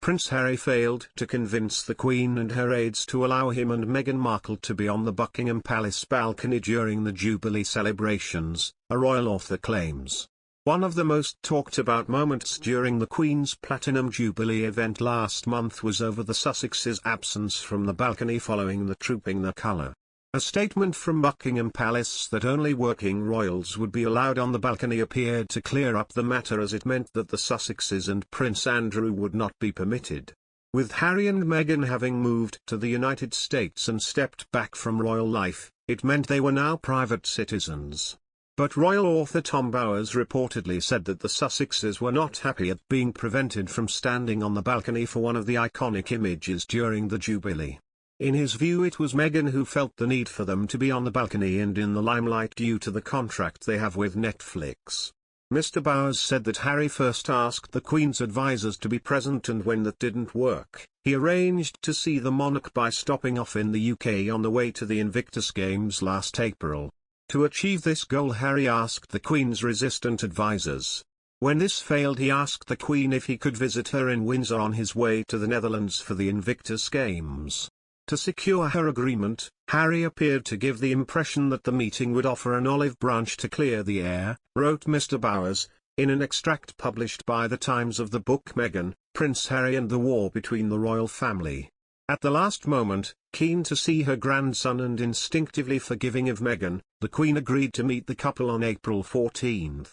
Prince Harry failed to convince the Queen and her aides to allow him and Meghan Markle to be on the Buckingham Palace balcony during the Jubilee celebrations, a royal author claims. One of the most talked about moments during the Queen's Platinum Jubilee event last month was over the Sussexes' absence from the balcony following the Trooping the Colour. A statement from Buckingham Palace that only working royals would be allowed on the balcony appeared to clear up the matter, as it meant that the Sussexes and Prince Andrew would not be permitted. With Harry and Meghan having moved to the United States and stepped back from royal life, it meant they were now private citizens. But royal author Tom Bowers reportedly said that the Sussexes were not happy at being prevented from standing on the balcony for one of the iconic images during the Jubilee. In his view, it was Meghan who felt the need for them to be on the balcony and in the limelight due to the contract they have with Netflix. Mr. Bowers said that Harry first asked the Queen's advisors to be present, and when that didn't work, he arranged to see the monarch by stopping off in the UK on the way to the Invictus Games last April. To achieve this goal, Harry asked the Queen's resistant advisors. When this failed, he asked the Queen if he could visit her in Windsor on his way to the Netherlands for the Invictus Games. To secure her agreement, Harry appeared to give the impression that the meeting would offer an olive branch to clear the air, wrote Mr. Bowers, in an extract published by the Times of the book Meghan, Prince Harry and the War Between the Royal Family. At the last moment, keen to see her grandson and instinctively forgiving of Meghan, the Queen agreed to meet the couple on April 14.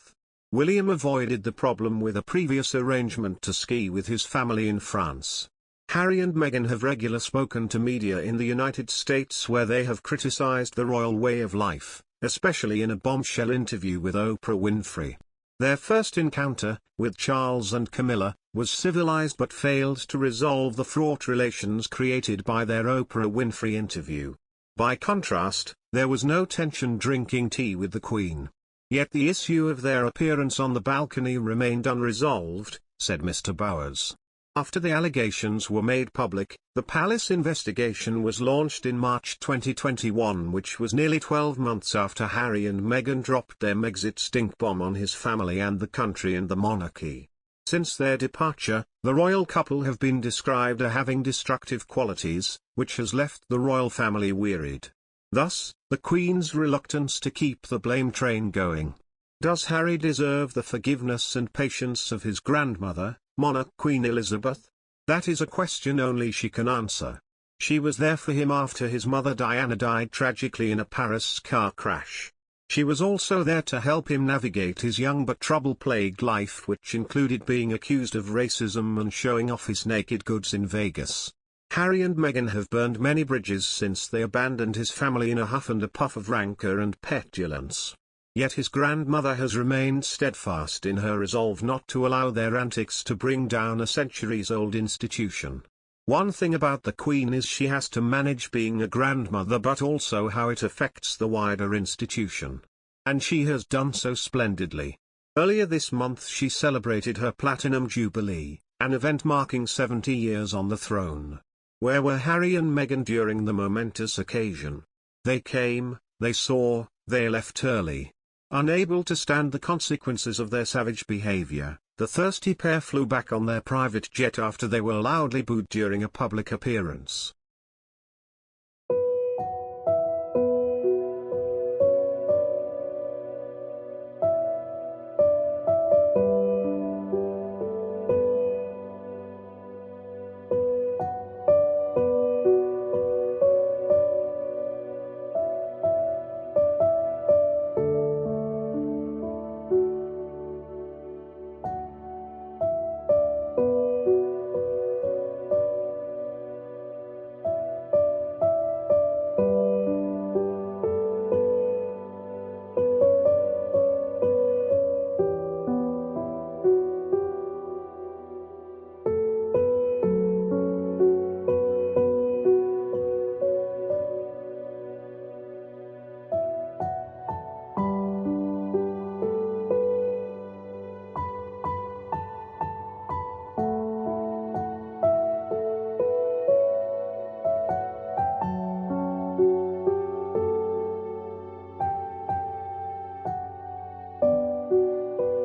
William avoided the problem with a previous arrangement to ski with his family in France. Harry and Meghan have regularly spoken to media in the United States, where they have criticized the royal way of life, especially in a bombshell interview with Oprah Winfrey. Their first encounter, with Charles and Camilla, was civilized but failed to resolve the fraught relations created by their Oprah Winfrey interview. By contrast, there was no tension drinking tea with the Queen. Yet the issue of their appearance on the balcony remained unresolved, said Mr. Bowers. After the allegations were made public, the palace investigation was launched in March 2021, which was nearly 12 months after Harry and Meghan dropped their Megxit stink bomb on his family and the country and the monarchy. Since their departure, the royal couple have been described as having destructive qualities, which has left the royal family wearied. Thus, the Queen's reluctance to keep the blame train going. Does Harry deserve the forgiveness and patience of his grandmother, monarch Queen Elizabeth? That is a question only she can answer. She was there for him after his mother Diana died tragically in a Paris car crash. She was also there to help him navigate his young but trouble-plagued life, which included being accused of racism and showing off his naked goods in Vegas. Harry and Meghan have burned many bridges since they abandoned his family in a huff and a puff of rancor and petulance. Yet his grandmother has remained steadfast in her resolve not to allow their antics to bring down a centuries-old institution. One thing about the Queen is she has to manage being a grandmother, but also how it affects the wider institution. And she has done so splendidly. Earlier this month she celebrated her Platinum Jubilee, an event marking 70 years on the throne. Where were Harry and Meghan during the momentous occasion? They came, they saw, they left early. Unable to stand the consequences of their savage behavior, the thirsty pair flew back on their private jet after they were loudly booed during a public appearance.